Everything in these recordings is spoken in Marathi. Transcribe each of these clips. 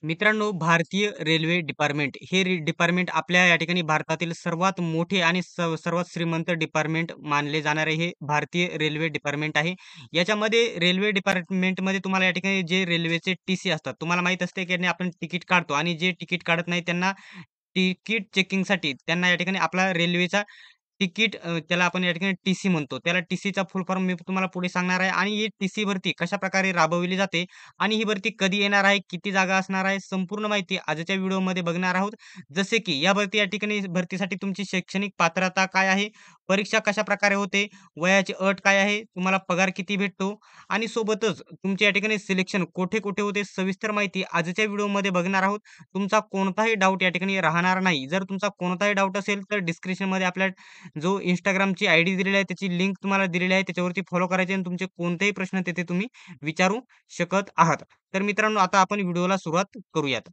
मित्रांनो, भारतीय रेल्वे डिपार्टमेंट हे डिपार्टमेंट आपल्या या ठिकाणी भारतातील सर्वात मोठे आणि सर्वात श्रीमंत डिपार्टमेंट मानले जाणारे हे भारतीय रेल्वे डिपार्टमेंट आहे. याच्यामध्ये रेल्वे डिपार्टमेंटमध्ये तुम्हाला या ठिकाणी जे रेल्वेचे टी-सी असतात. तुम्हाला माहीत असते की आपण तिकीट काढतो आणि जे तिकीट काढत नाही त्यांना तिकीट चेकिंगसाठी त्यांना या ठिकाणी आपला रेल्वेचा तिकीट त्याला आपण या ठिकाणी टी-सी म्हणतो. त्याला टी-सीचा फुल फॉर्म मी तुम्हाला पुढे सांगणार आहे आणि ही टी-सी भरती कशाप्रकारे राबवली जाते आणि ही भरती कधी येणार आहे, किती जागा असणार आहे, संपूर्ण माहिती आजच्या व्हिडिओमध्ये बघणार आहोत. जसे की या भरती या ठिकाणी भरतीसाठी तुमची शैक्षणिक पात्रता काय आहे, परीक्षा कशाप्रकारे होते, वयाची अट काय आहे, तुम्हाला पगार किती भेटतो आणि सोबतच तुमच्या या ठिकाणी सिलेक्शन कुठे-कुठे होते, सविस्तर माहिती आजच्या व्हिडिओमध्ये बघणार आहोत. तुमचा कोणताही डाऊट या ठिकाणी राहणार नाही. जर तुमचा कोणताही डाऊट असेल तर डिस्क्रिप्शनमध्ये आपल्या जो Instagramची आयडी दिलेली आहे, त्याची लिंक तुम्हाला दिलेली आहे. त्याच्यावरती फॉलो करायचे आणि तुमचे कोणतेही प्रश्न तिथे तुम्ही विचारू शकत आहात. तर मित्रांनो, आता आपण व्हिडिओला सुरुवात करूयात.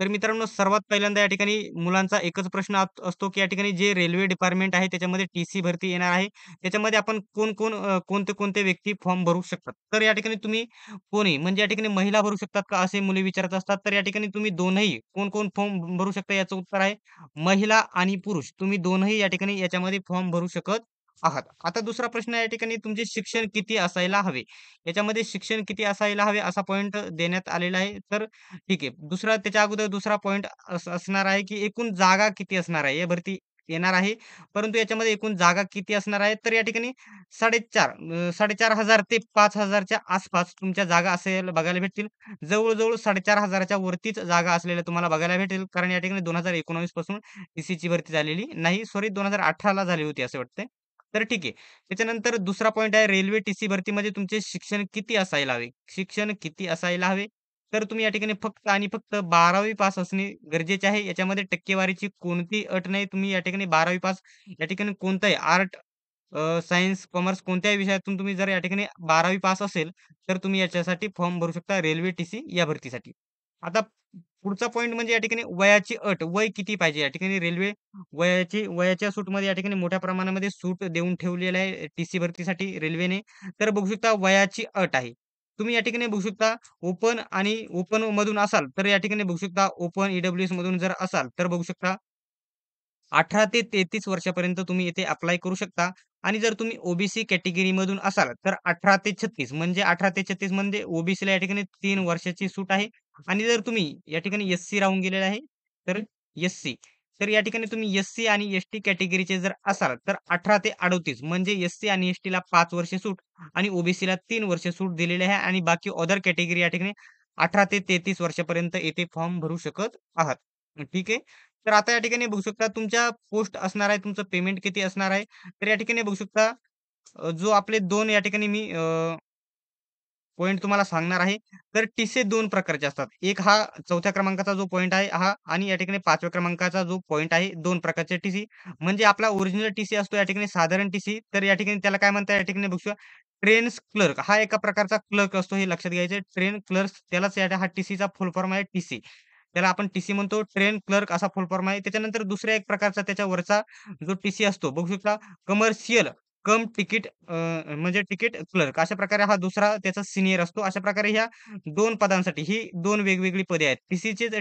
तर मित्रांनो, सर्वात पहिल्यांदा या ठिकाणी मुलांचा एकच प्रश्न असतो, की या ठिकाणी जे रेल्वे डिपार्टमेंट आहे, त्याच्यामध्ये टी-सी भरती येणार आहे. त्याच्यामध्ये आपण कोण-कोण कोणते-कोणते व्यक्ती फॉर्म भरू शकतात. तर या ठिकाणी तुम्ही कोणी म्हणजे या ठिकाणी महिला भरू शकतात का, असे मुली विचारत असतात. तर या ठिकाणी तुम्ही दोनही कोण-कोण फॉर्म भरू शकता याचं उत्तर आहे महिला आणि पुरुष तुम्ही दोनही या ठिकाणी याच्यामध्ये फॉर्म भरू शकत आहात. आता दुसरा प्रश्न या ठिकाणी तुमचे शिक्षण किती असायला हवे? याच्यामध्ये शिक्षण किती असायला हवे असा पॉइंट देण्यात आलेला आहे. तर ठीक आहे. त्याच्या अगोदर दुसरा पॉइंट असणार आहे, की एकूण जागा किती असणार आहे? या भरती येणार आहे. परंतु याच्यामध्ये एकूण जागा किती असणार आहे? तर या ठिकाणी 4,500 ते 5,000 च्या आसपास तुमच्या जागा असेल बघायला भेटतील. जवळ-जवळ 4,500 च्या वरतीच जागा असलेल्या तुम्हाला बघायला भेटेल. कारण या ठिकाणी 2019 पासून टी-सीची भरती झालेली नाही. सॉरी 2018 ला झाली होती असं वाटतंय. तर ठीक आहे. त्याच्यानंतर दुसरा पॉइंट आहे रेल्वे टी-सी भरतीमध्ये तुमचे शिक्षण किती असायला हवे? शिक्षण किती असायला हवे? तर तुम्ही या ठिकाणी फक्त आणि फक्त 12वी पास असणे गरजेचे आहे. याच्यामध्ये टक्केवारीची कोणतीही अट नाही. तुम्ही या ठिकाणी 12वी पास या ठिकाणी कोणताही आर्ट, सायन्स, कॉमर्स कोणत्याही विषयातून तुम्ही जर या ठिकाणी 12वी पास असेल, तर तुम्ही याच्यासाठी फॉर्म भरू शकता रेल्वे टी-सी या भरतीसाठी. आता पुढचा पॉइंट म्हणजे या ठिकाणी वयाची अट, वय किती पाहिजे? या ठिकाणी रेल्वे वयाच्या सूटमध्ये या ठिकाणी मोठ्या प्रमाणामध्ये सूट देऊन ठेवलेलं आहे टी-सी भरतीसाठी रेल्वेने. तर बघू शकता वयाची अट आहे. तुम्ही या ठिकाणी बघू शकता ओपनमधून असाल, तर या ठिकाणी बघू शकता ओपन ई-डब्ल्यू-एसमधून जर असाल, तर बघू शकता 18 ते 33 वर्षापर्यंत तुम्ही इथे अप्लाय करू शकता आणि जर तुम्ही ओ-बी-सी कॅटेगरीमधून असाल, तर 18 ते 36 म्हणजे 18 ते 36 म्हणजे ओ-बी-सीला या ठिकाणी 3 वर्षाची सूट आहे आणि जर तुम्ही या ठिकाणी एस-सी राहून गेलेला आहे, तर एस-सी. तर या ठिकाणी तुम्ही एस-सी आणि एस-टी कॅटेगरीचे जर असाल, तर 18 ते 38 म्हणजे एस-सी आणि एस-टीला 5 वर्ष सूट आणि ओ-बी-सीला 3 वर्ष सूट दिलेली आहे आणि बाकी अदर कॅटेगरी या ठिकाणी 18 ते 33 वर्षापर्यंत येथे फॉर्म भरू शकत आहात. ठीक आहे. तर आता या ठिकाणी बघू शकता तुमच्या पोस्ट असणार आहे, तुमचं पेमेंट किती असणार आहे. तर या ठिकाणी बघू शकता जो आपले 2 या ठिकाणी मी पॉइंट तुम्हाला सांगणार आहे. तर टीसी 2 प्रकारचे असतात. एक हा 4थ्या क्रमांकाचा जो पॉइंट आहे हा आणि या ठिकाणी 5व्या क्रमांकाचा जो पॉइंट आहे 2 प्रकारचे टीसी. म्हणजे आपला ओरिजिनल टीसी असतो या ठिकाणी साधारण टीसी. तर या ठिकाणी त्याला काय म्हणतात या ठिकाणी बघू शकता ट्रेन्स क्लर्क हा एका प्रकारचा क्लर्क असतो हे लक्षात घ्यायचं ट्रेन क्लर्क त्यालाच हा टीसीचा फुल फॉर्म आहे टीसी. त्याला आपण टीसी म्हणतो ट्रेन क्लर्क असा फुल फॉर्म आहे. त्याच्यानंतर दुसऱ्या एक प्रकारचा त्याच्या वरचा जो टीसी असतो बघू शकता कमर्शियल कम तिकीट म्हणजे तिकीट क्लर्क अशा प्रकारे हा दुसरा त्याचा सीनियर असतो. अशा प्रकारे ह्या 2 पदांसाठी ही 2 वेगवेगळी पदे आहेत.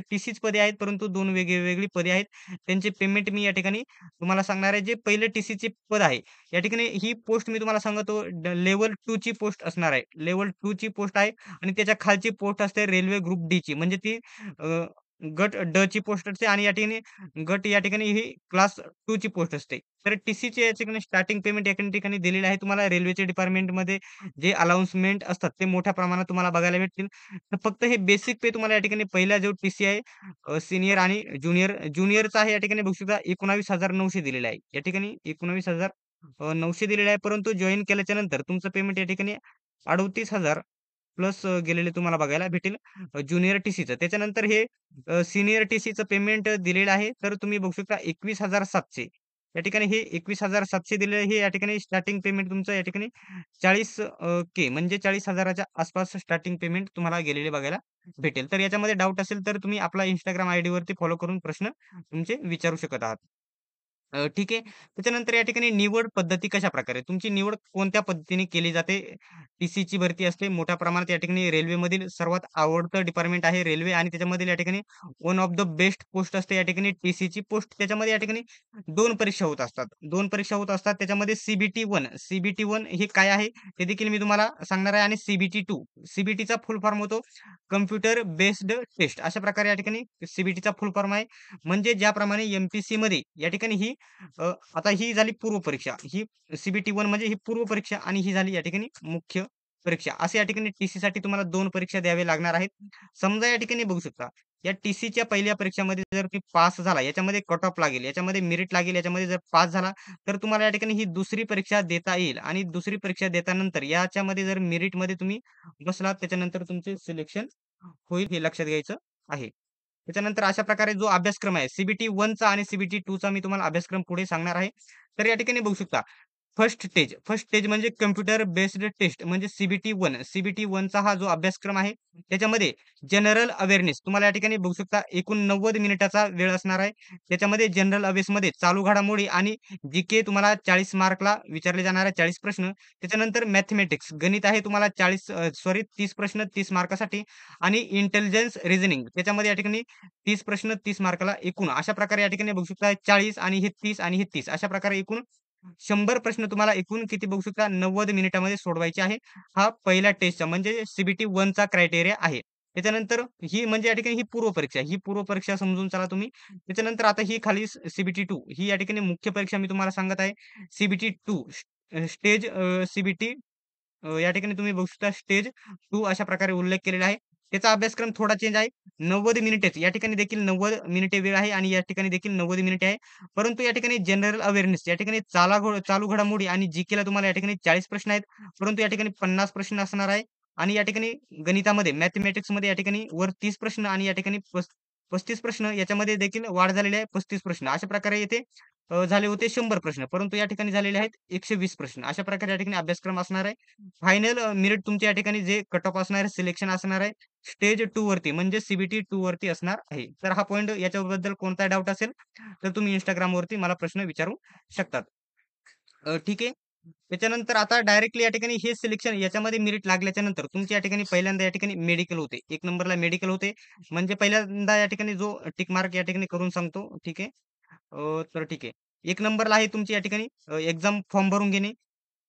टीसीच पदे आहेत, परंतु 2 वेगळी पदे आहेत. त्यांचे पेमेंट मी या ठिकाणी तुम्हाला सांगणार आहे. जे पहिले टीसीचे पद आहे, या ठिकाणी ही पोस्ट मी तुम्हाला सांगतो लेव्हल 2 ची पोस्ट असणार आहे. लेव्हल 2 ची पोस्ट आहे आणि त्याच्या खालची पोस्ट असते रेल्वे ग्रुप डी ची म्हणजे ती अ, गट ड ची पोस्ट असते आणि या ठिकाणी गट या ठिकाणी ही क्लास 2 ची पोस्ट असते. तर टी-सीचे या ठिकाणी स्टार्टिंग पेमेंट या ठिकाणी दिलेलं आहे तुम्हाला रेल्वेच्या डिपार्टमेंटमध्ये जे अनाउन्समेंट असतात ते मोठ्या प्रमाणात तुम्हाला बघायला भेटतील. तर फक्त हे बेसिक पे तुम्हाला या ठिकाणी पहिला जो टी-सी आहे सीनियर आणि ज्युनियरचा आहे या ठिकाणी बघू शकता 19,900 दिलेला आहे. या ठिकाणी 19,900 दिलेलं आहे. परंतु जॉइन केल्याच्या नंतर तुमचं पेमेंट या ठिकाणी 38,000 प्लस गेलेले तुम्हाला बघायला भेटेल ज्युनियर टी-सीचं. त्याच्यानंतर हे सीनियर टी-सीचं पेमेंट दिलेलं आहे. तर तुम्ही बघू शकता 21,700 या ठिकाणी हे 21,700 दिलेलं आहे. हे या ठिकाणी स्टार्टिंग पेमेंट तुमचं या ठिकाणी 40 के म्हणजे 40,000 च्या आसपास स्टार्टिंग पेमेंट तुम्हाला गेलेले बघायला भेटेल. तर याच्यामध्ये डाऊट असेल तर तुम्ही आपला Instagram आयडीवरती फॉलो करून प्रश्न तुमचे विचारू शकत आहात. ठीक आहे. त्याच्यानंतर या ठिकाणी निवड पद्धती कशाप्रकारे तुमची निवड कोणत्या पद्धतीने केली जाते? टी-सीची भरती असते. मोठ्या प्रमाणात या ठिकाणी रेल्वेमधील सर्वात आवडतं डिपार्टमेंट आहे रेल्वे आणि त्याच्यामधील या ठिकाणी one of the best post असते या ठिकाणी टी-सीची पोस्ट. त्याच्यामध्ये या ठिकाणी 2 परीक्षा होत असतात. 2 परीक्षा होत असतात. त्याच्यामध्ये CBT-1 हे काय आहे? ते देखील मी तुम्हाला सांगणार आहे आणि CBT-2. CBTचा फुल फॉर्म होतो कॉम्प्युटर बेस्ड टेस्ट. अशा प्रकारे या ठिकाणी CBTचा फुल फॉर्म आहे. म्हणजे ज्याप्रमाणे एम-पी-एस-सीमध्ये या ठिकाणी आता ही झाली पूर्व परीक्षा. ही CBT-1 म्हणजे ही पूर्व परीक्षा आणि ही झाली या ठिकाणी मुख्य परीक्षा. असे या ठिकाणी टी-सीसाठी तुम्हाला 2 परीक्षा द्यावे लागणार आहेत. समजा या ठिकाणी बघू शकता, या टी-सीच्या पहिल्या परीक्षेमध्ये जर तुम्ही पास झाला, याच्यामध्ये कट ऑफ लागेल, याच्यामध्ये मेरिट लागेल, याच्यामध्ये जर पास झाला, तर तुम्हाला या ठिकाणी ही दुसरी परीक्षा देता येईल आणि दुसरी परीक्षा देतानंतर याच्यामध्ये जर मेरिटमध्ये तुम्ही बसलात, त्याच्यानंतर तुमचे सिलेक्शन होईल, हे लक्षात घ्यायचं आहे. त्याच्यानंतर अशा प्रकारे जो अभ्यासक्रम आहे CBT-1चा आणि CBT-2चा मी तुम्हाला अभ्यासक्रम पुढे सांगणार आहे. तर या ठिकाणी बघू शकता फर्स्ट स्टेज म्हणजे कॉम्प्युटर बेस्ड टेस्ट म्हणजे CBT-1. CBT-1चा हा जो अभ्यासक्रम आहे, त्याच्यामध्ये जनरल अवेअरनेस तुम्हाला या ठिकाणी बघू शकता एकूण 90 मिनिटाचा वेळ असणार आहे. त्याच्यामध्ये जनरल अवेअरनेसमध्ये चालू घडामोडी आणि जी तुम्हाला 40 मार्कला विचारले जाणारे 40 प्रश्न. त्याच्यानंतर मॅथेमॅटिक्स गणित आहे तुम्हाला 30 प्रश्न 30 मार्कासाठी आणि इंटेलिजन्स रिझनिंग त्याच्यामध्ये या ठिकाणी 30 प्रश्न 30 मार्काला एकूण अशा प्रकारे या ठिकाणी बघू शकता 40 आणि हे 30 आणि हे 30 अशा प्रकारे एकूण 100 प्रश्न तुम्हाला एकूण किती बघू शकता 90 मिनिटामध्ये सोडवायचे आहे. हा पहिला टेस्टचा म्हणजे CBT-1चा क्रायटेरिया आहे. त्याच्यानंतर ही म्हणजे या ठिकाणी ही पूर्व परीक्षा. ही पूर्व परीक्षा समजून चला तुम्ही. त्याच्यानंतर आता ही खाली CBT-2 ही या ठिकाणी मुख्य परीक्षा मी तुम्हाला सांगत आहे. CBT-2 स्टेज CBT या ठिकाणी तुम्ही बघू शकता स्टेज 2 अशा प्रकारे उल्लेख केलेला आहे. त्याचा अभ्यासक्रम थोडा चेंज आहे. 90 मिनिटेच या ठिकाणी देखील 90 मिनिटे वेळ आहे आणि या ठिकाणी देखील 90 मिनिटे आहे. परंतु या ठिकाणी जनरल अवेअरनेस या ठिकाणी चालू घडामोडी आणि जी-केला तुम्हाला या ठिकाणी 40 प्रश्न आहेत. परंतु या ठिकाणी 50 प्रश्न असणार आहे आणि या ठिकाणी गणितामध्ये मॅथेमॅटिक्समध्ये या ठिकाणी वर 30 प्रश्न आणि या ठिकाणी 35 प्रश्न याच्यामध्ये देखील वाढ झालेली आहे 35 प्रश्न. अशा प्रकारे येथे झाले होते 100 प्रश्न. परंतु या ठिकाणी झालेले आहेत 120 प्रश्न. अशा प्रकारे या ठिकाणी अभ्यासक्रम असणार आहे. फायनल मेरिट तुमच्या या ठिकाणी जे कट ऑफ असणार आहे, सिलेक्शन असणार आहे, स्टेज 2 वरती म्हणजे CBT-2 वरती असणार आहे. तर हा पॉइंट याच्याबद्दल कोणता डाउट असेल, तर तुम्ही Instagramवरती मला प्रश्न विचारू शकतात. ठीक आहे. त्याच्यानंतर आता डायरेक्टली या ठिकाणी हे सिलेक्शन याच्यामध्ये मेरिट लागल्याच्या नंतर तुमची या ठिकाणी पहिल्यांदा या ठिकाणी मेडिकल होते. 1 नंबरला मेडिकल होते. म्हणजे पहिल्यांदा या ठिकाणी जो टिक मार्क या ठिकाणी करून सांगतो. ठीक आहे. तर ठीक आहे. 1 नंबरला आहे तुमची या ठिकाणी एक्झाम फॉर्म भरून घेणे.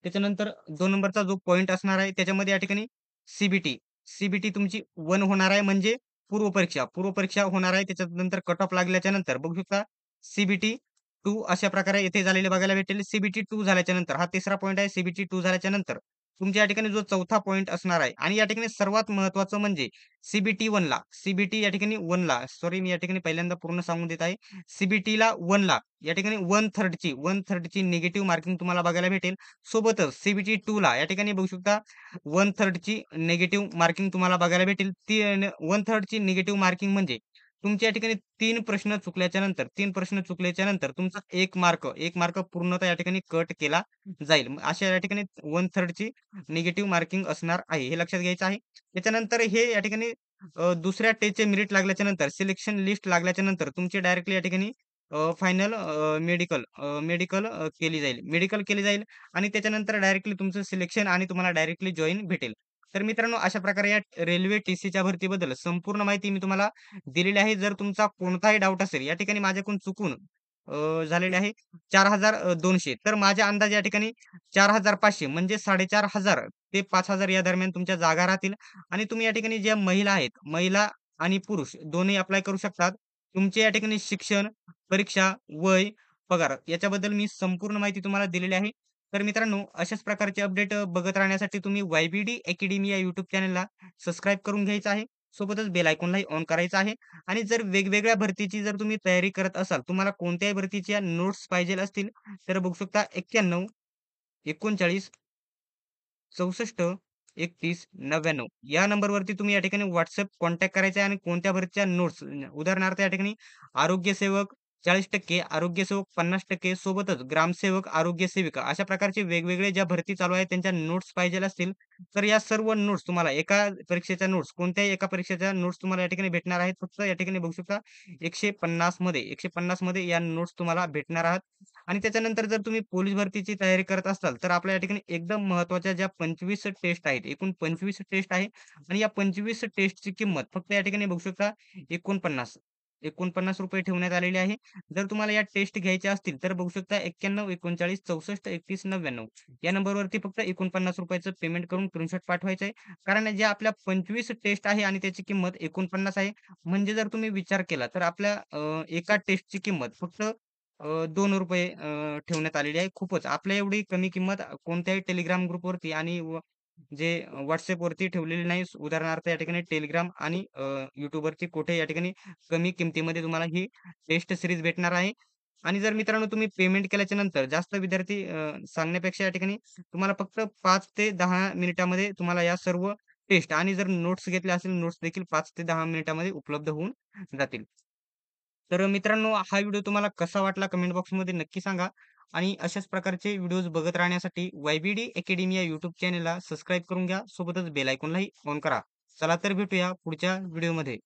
त्याच्यानंतर 2 नंबरचा जो पॉइंट असणार आहे त्याच्यामध्ये या ठिकाणी CBT. CBT तुमची 1 होणार आहे म्हणजे पूर्व परीक्षा. पूर्व परीक्षा होणार आहे. त्याच्यानंतर कट ऑफ लागल्याच्या नंतर बघू शकता CBT-2 अशा प्रकारे येथे झालेले बघायला भेटेल. CBT-2 झाल्याच्या नंतर हा तिसरा पॉइंट आहे. CBT-2 झाल्याच्या नंतर तुमच्या या ठिकाणी जो चौथा पॉइंट असणार आहे आणि या ठिकाणी सर्वात महत्त्वाचं म्हणजे CBT-1ला CBT या ठिकाणी 1ला सॉरी मी या ठिकाणी पहिल्यांदा पूर्ण सांगून देत आहे. CBTला 1ला या ठिकाणी 1/3ची निगेटिव्ह मार्किंग तुम्हाला बघायला भेटेल. सोबतच CBT-2ला या ठिकाणी बघू शकता 1/3ची निगेटिव्ह मार्किंग तुम्हाला बघायला भेटेल. ती 1/3ची निगेटिव्ह मार्किंग म्हणजे तुमच्या या ठिकाणी 3 प्रश्न चुकल्याच्या नंतर तुमचा 1 मार्क पूर्णतः या ठिकाणी कट केला जाईल. अशा या ठिकाणी 1/3ची निगेटिव्ह मार्किंग असणार आहे. हे लक्षात घ्यायचं आहे. त्याच्यानंतर हे या ठिकाणी दुसऱ्या टेस्टचे मेरिट लागल्याच्या नंतर सिलेक्शन लिस्ट लागल्याच्या नंतर तुमची डायरेक्टली या ठिकाणी फायनल मेडिकल केली जाईल आणि त्याच्यानंतर डायरेक्टली तुमचं सिलेक्शन आणि तुम्हाला डायरेक्टली जॉइन भेटेल. तर मित्रांनो अशा प्रकारे या रेल्वे टी-सीच्या भरतीबद्दल संपूर्ण माहिती मी तुम्हाला दिलेली आहे. जर तुमचा कोणताही डाउट असेल या ठिकाणी माझ्याकडून चुकून झालेले आहे 4,200 तर माझ्या अंदाजे या ठिकाणी 4,500 म्हणजे 4,500 ते 5,000 या दरम्यान तुमच्या जागा राहतील आणि तुम्ही या ठिकाणी ज्या महिला आहेत, महिला आणि पुरुष दोन्ही अप्लाय करू शकतात. तुमचे या ठिकाणी शिक्षण, परीक्षा, वय, पगार याच्याबद्दल मी संपूर्ण माहिती तुम्हाला दिलेली आहे. तर मित्रांनो अशाच प्रकारचे अपडेट बघत राहण्यासाठी तुम्ही YBD अकॅडमी या YouTube चॅनलला सबस्क्राईब करून घ्यायचं आहे. सोबतच बेल आयकॉनलाही ऑन करायचं आहे आणि जर वेगवेगळ्या भरतीची जर तुम्ही तयारी करत असाल, तुम्हाला कोणत्याही भरतीच्या नोट्स पाहिजेल असतील, तर बघू शकता 91 39 64 31 99 या नंबरवरती तुम्ही या ठिकाणी WhatsApp कॉन्टॅक्ट करायचा आहे आणि कोणत्या भरतीच्या नोट्स उदाहरणार्थ या ठिकाणी आरोग्य सेवक 40% आरोग्य सेवक, 50% सोबतच ग्रामसेवक, आरोग्य सेविका अशा प्रकारचे वेगवेगळे ज्या भरती चालू आहेत त्यांच्या नोट्स पाहिजेल असतील, तर या सर्व नोट्स तुम्हाला एका परीक्षेच्या नोट्स कोणत्याही एका परीक्षेच्या नोट्स तुम्हाला या ठिकाणी भेटणार आहेत. फक्त या ठिकाणी बघू शकता 150 मध्ये या नोट्स तुम्हाला भेटणार आहात. आणि त्याच्यानंतर जर तुम्ही पोलीस भरतीची तयारी करत असाल, तर आपल्या या ठिकाणी एकदम महत्त्वाच्या ज्या 25 टेस्ट आहेत, एकूण 25 टेस्ट आहे आणि या 25 टेस्टची किंमत फक्त या ठिकाणी बघू शकता 49 ₹49 ठेवण्यात आलेली आहे. जर तुम्हाला या टेस्ट घ्यायच्या असतील, तर बघू शकता 91 39 64 31 99 या नंबरवरती फक्त ₹49 चं पेमेंट करून स्क्रीनशॉट पाठवायचा आहे. कारण ज्या आपल्या 25 टेस्ट आहे आणि त्याची किंमत 49 आहे. म्हणजे जर तुम्ही विचार केला, तर आपल्या एका टेस्टची किंमत फक्त ₹2 ठेवण्यात आलेली आहे. खूपच आपल्या एवढी कमी किंमत कोणत्याही टेलिग्राम ग्रुपवरती आणि जे WhatsAppवरती ठेवलेली नाही. उदाहरणार्थ या ठिकाणी Telegram आणि YouTubeवरती कुठे या ठिकाणी कमी किमतीमध्ये तुम्हाला ही टेस्ट सीरीज भेटणार आहे. आणि जर मित्रांनो तुम्ही पेमेंट केल्याच्या नंतर जास्त विद्यार्थी सांगण्यापेक्षा या ठिकाणी तुम्हाला फक्त 5 ते 10 मिनिटामध्ये तुम्हाला या सर्व टेस्ट आणि जर नोट्स घेतल्या असेल, नोट्स देखील 5 ते 10 मिनिटामध्ये उपलब्ध होऊन जातील. तर मित्रांनो हा व्हिडिओ तुम्हाला कसा वाटला कमेंट बॉक्समध्ये नक्की सांगा. आणि अशाच प्रकारचे व्हिडिओज बघत राहण्यासाठी YBD अकॅडमी या यूट्यूब चॅनलला सबस्क्राईब करून घ्या. सोबतच बेल आयकॉनलाही ऑन करा. चला तर भेटूया पुढच्या व्हिडिओमध्ये.